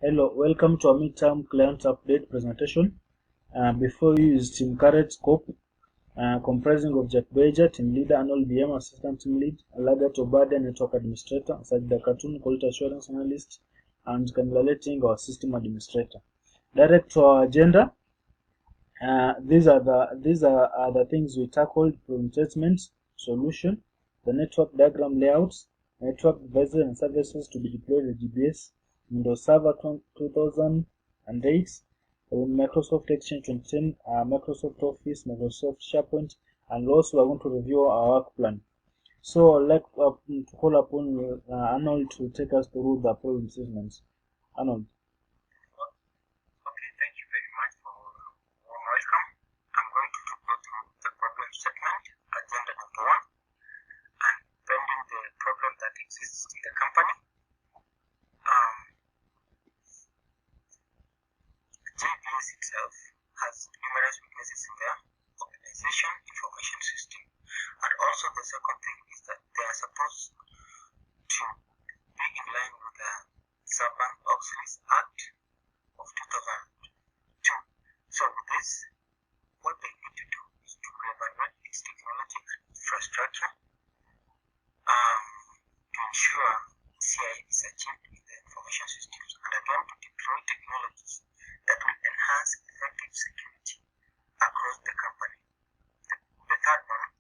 Hello, welcome to our midterm client update presentation. Before you use Team Carrot Scope, comprising of Jack Beja, Team Leader, Arnold BM, Assistant Team Lead, Alaga Tobada, Network Administrator, Sajda Cartoon, Quality Assurance Analyst, and Kamila Letting, our System Administrator. Direct to our agenda. These are the things we tackled: problem statement, solution, the network diagram layouts, network devices and services to be deployed at GBS, Windows Server 2008, Microsoft Exchange 2010, Microsoft Office, Microsoft SharePoint, and also we're going to review our work plan. So I'd like to call upon Arnold to take us through the problem statements. Arnold. Okay, thank you very much for warm welcome. I'm going to go through the problem statement, agenda number 1, and pending the problem that exists in the company. JBS itself has numerous weaknesses in their organization information system. And also the second thing is that they are supposed to be in line with the Sarbanes-Oxley Act of 2002. So with this, what they need to do is to evaluate its technology and infrastructure to ensure CI is achieved in the information systems, and again to deploy technologies that will enhance effective security across the company. The third one,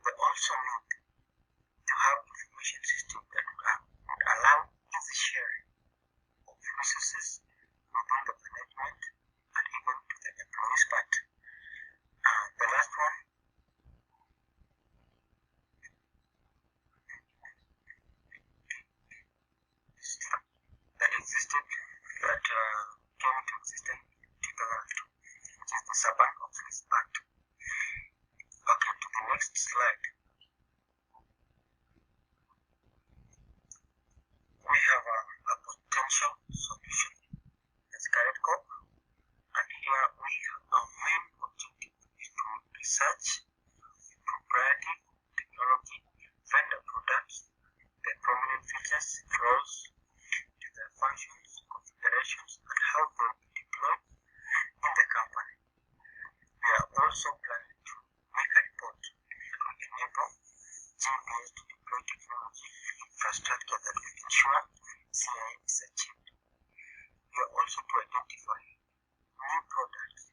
they also need to have information systems that would allow easy sharing of resources within the management and even to the employees part. The last one, that existed, that came into existence in 2002, which is the Sarbanes-Oxley Act. Okay, to the next slide. We have a potential solution as Carrot Corp, and here our main objective is to research proprietary technology, vendor products, the prominent features, flaws, the functions, configurations, and how they will be deployed in the company. We are also planning to make a report that will enable GBS to deploy technology infrastructure that will ensure CI is achieved. We are also to identify new products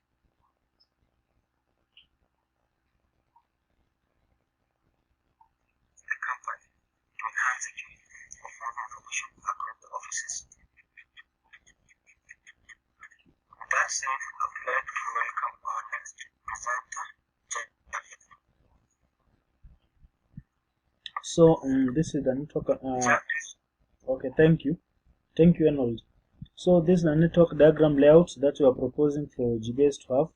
in the company to enhance security of modern information across the offices. With that said, I would like to welcome our next presenter, Jeff. So this is the network. Okay, thank you, Arnold. So this is the network diagram layout that we are proposing for GBS to have.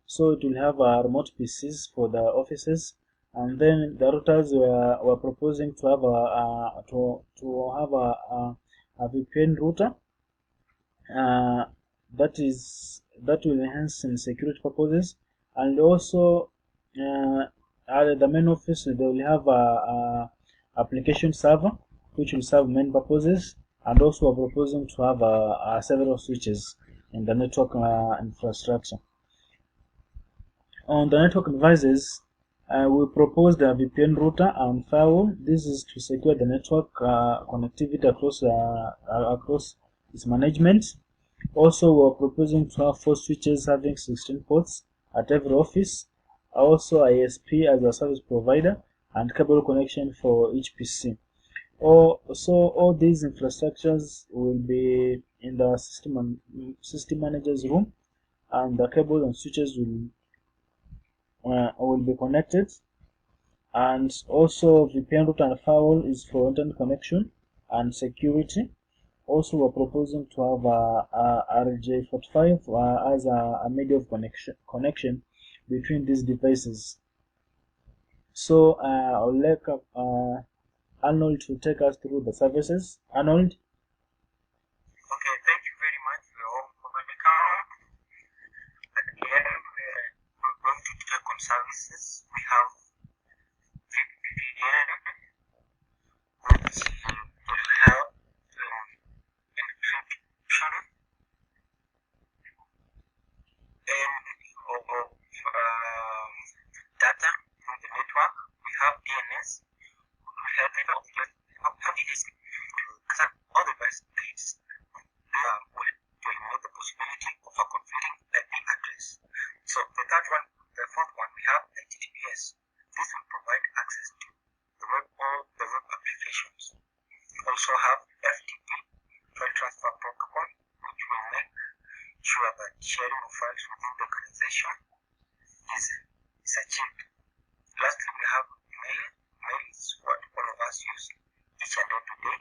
So it will have remote PCs for the offices, and then the routers we're proposing to have a VPN router that will enhance in security purposes, and also at the main office they will have a application server which will serve main purposes, and also we're proposing to have several switches in the network infrastructure. On the network devices, we propose the VPN router and firewall. This is to secure the network connectivity across its management. Also, we're proposing to have 4 switches having 16 ports at every office. Also, ISP as a service provider and cable connection for each PC. So all these infrastructures will be in the system manager's room, and the cable and switches will be connected. And also VPN router and firewall is for internet connection and security. Also, we're proposing to have a RJ45 as a medium of connection between these devices. So I would like Arnold to take us through the services. Arnold. Okay, thank you very much for your welcome. At the end, we're going to check on services. We have VPN, which will help in encryption sharing of files within the organization is achieved. Lastly, we have mail. Mail is what all of us use each and every day.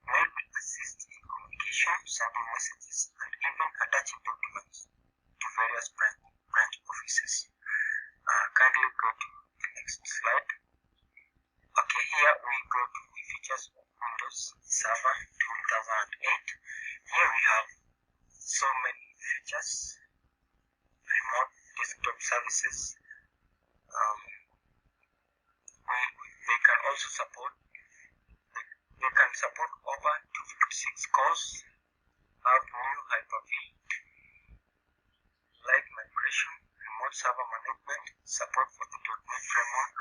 Mail will assist in communication, sending messages, and even attaching documents to various branch offices. Kindly go to the next slide. Okay, here we go to the features of Windows Server 2008. Here we have so many features. Remote desktop services. They can also support. They can support over 256 cores. Have new Hyper-V, live migration, remote server management, support for the .NET framework,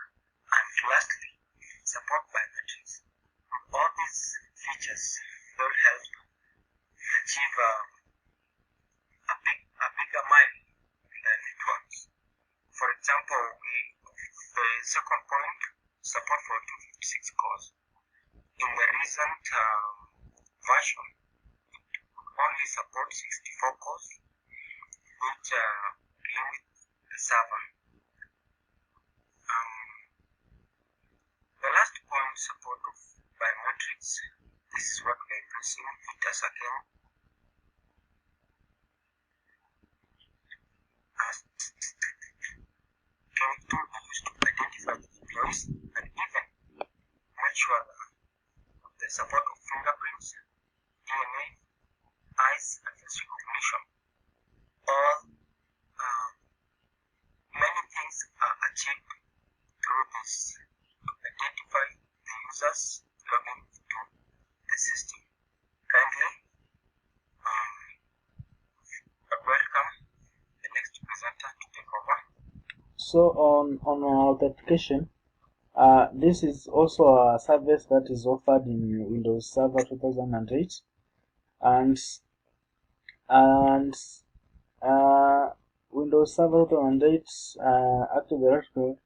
and lastly, support biometrics. With all these features, will help achieve a bigger mile in the networks. For example, the second point, support for 256 cores. In the recent version, it only supports 64 cores, which limit the server. The last point, support of biometrics. This is what we are addressing. It has again can be used to identify the employees and even make sure that the support of fingerprints, DNA, eyes, and face recognition. All many things are achieved through this to identify the users logging into the system. Kindly welcome the next presenter to take over. So on authentication, this is also a service that is offered in Windows Server 2008, and Windows Server 2008 Active Directory.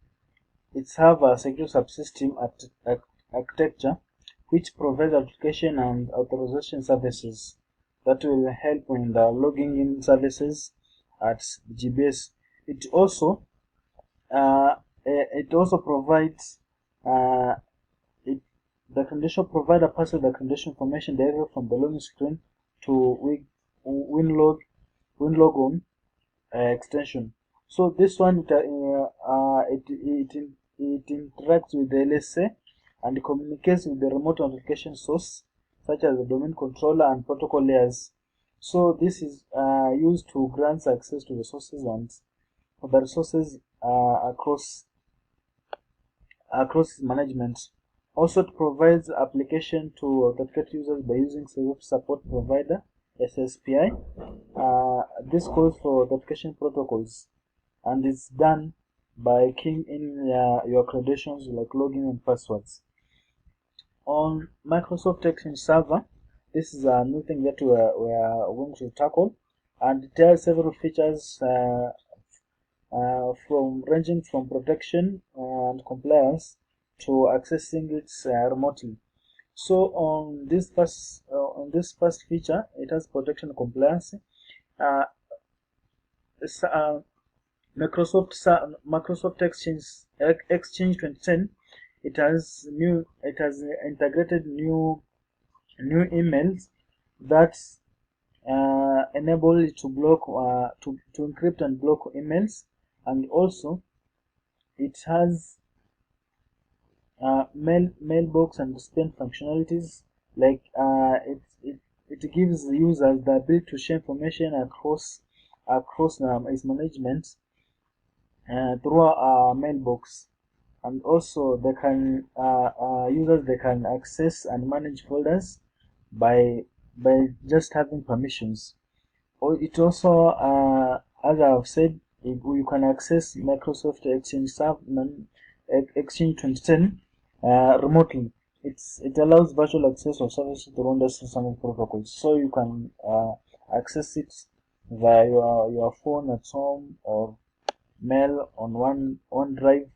It have a secure subsystem architecture which provides application and authorization services that will help in the logging in services at GBS. It also provides the condition provider passes the condition information directly from the login screen to WinLogon extension. So this one it interacts with the LSA and communicates with the remote authentication source such as the domain controller and protocol layers. So this is used to grant access to resources and the resources across management. Also, it provides application to authenticate users by using Service Support Provider SSPI. This calls for authentication protocols and is done by keying in your credentials like login and passwords. On Microsoft Exchange Server, this is a new thing that we are going to tackle, and it has several features ranging from protection and compliance to accessing it remotely. So on this first feature, it has protection and compliance. Microsoft Exchange 2010. It has integrated new emails that enable it to block to encrypt and block emails, and also it has mailbox and spam functionalities. Like it gives the users the ability to share information across its management through a mailbox, and also they can users they can access and manage folders by just having permissions. Or it also as I've said, you can access Microsoft Exchange 2010 remotely. It allows virtual access of services through the system protocols, so you can access it via your phone at home or mail on OneDrive,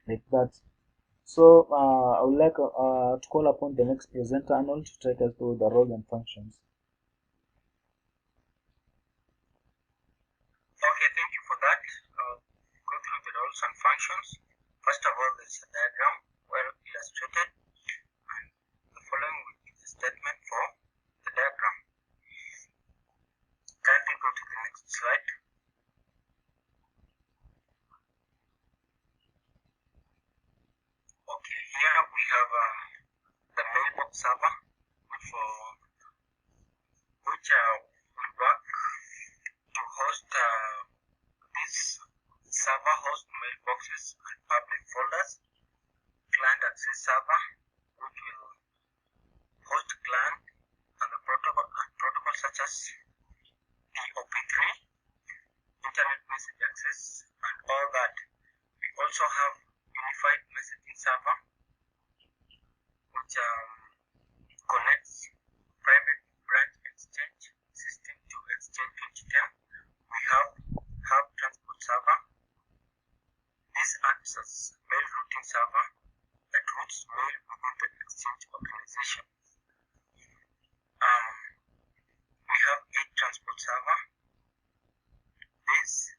like that. So I would like to call upon the next presenter, Arnold, to take us through the role and functions. roles and functions. First of all, there is a diagram well illustrated, and the following will be the statement for the diagram. Kindly go to the next slide. Okay, here we have the mailbox server, which will work to host this server host mailboxes and public folders. Client access server, which will host client and the protocol such as POP3, internet message access, and all that. We also have unified messaging server, which connects private branch exchange system to Exchange 2010. We have hub transport server. This acts as mail routing server that routes mail within the Exchange organization. We have edge transport server. This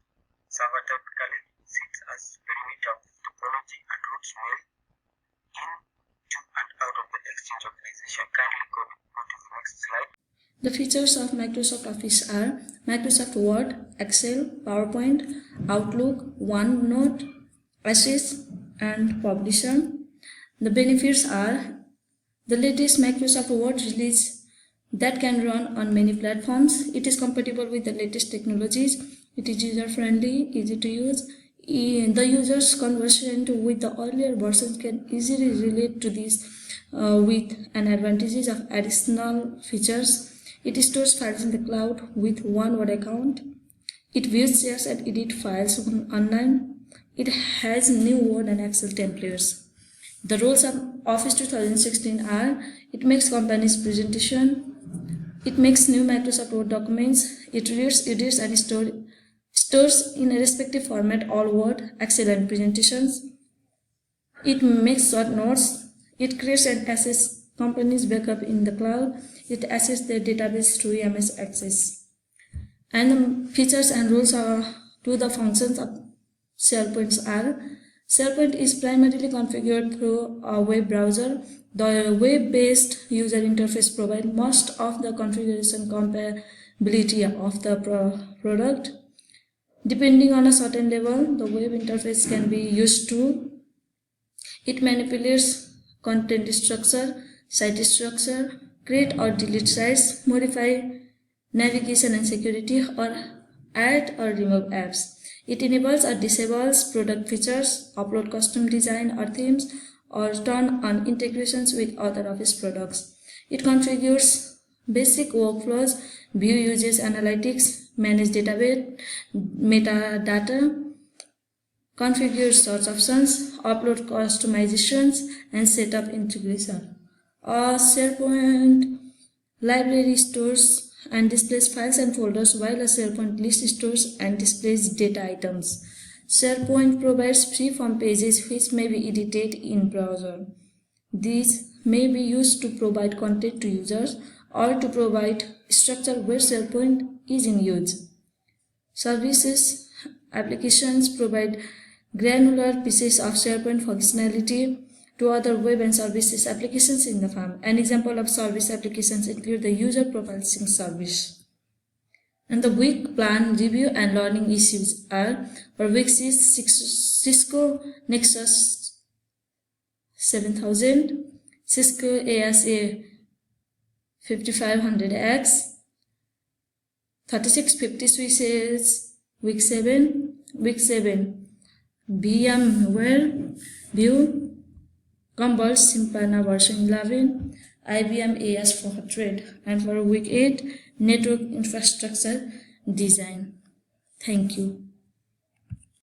server typically sits as perimeter of the topology and routes mail in, to, and out of the Exchange organization. Kindly go to the next slide. The features of Microsoft Office are Microsoft Word, Excel, PowerPoint, Outlook, OneNote, Access, and Publisher. The benefits are the latest Microsoft Word release that can run on many platforms. It is compatible with the latest technologies. It is user-friendly, easy to use. The user's conversation with the earlier versions can easily relate to this with an advantages of additional features. It stores files in the cloud with one Word account. It views, shares, and edits files online. It has new Word and Excel templates. The roles of Office 2016 are: it makes company's presentation, it makes new Microsoft Word documents, it reads, edits, and stores in a respective format all Word, Excel, and presentations. It makes short notes. It creates and accesses company's backup in the cloud. It accesses their database through MS Access. And the features and rules to the functions of SharePoint are: SharePoint is primarily configured through a web browser. The web-based user interface provides most of the configuration compatibility of the product. Depending on a certain level, the web interface can be used to. It manipulates content structure, site structure, create or delete sites, modify navigation and security, or add or remove apps. It enables or disables product features, upload custom design or themes, or turn on integrations with other Office products. It configures basic workflows, view usage analytics, manage database, metadata, configure search options, upload customizations, and set up integration. A SharePoint library stores and displays files and folders, while a SharePoint list stores and displays data items. SharePoint provides free-form pages which may be edited in browser. These may be used to provide content to users or to provide structure where SharePoint is in use. Services applications provide granular pieces of SharePoint functionality to other web and services applications in the firm. An example of service applications include the user profile sync service. And the week plan review and learning issues are: for week 6, Cisco Nexus 7000, Cisco ASA 5500X, 3650 switches, week 7, VMware View, Commvault Simpana version 11, IBM AS400, and for week 8, network infrastructure design. Thank you.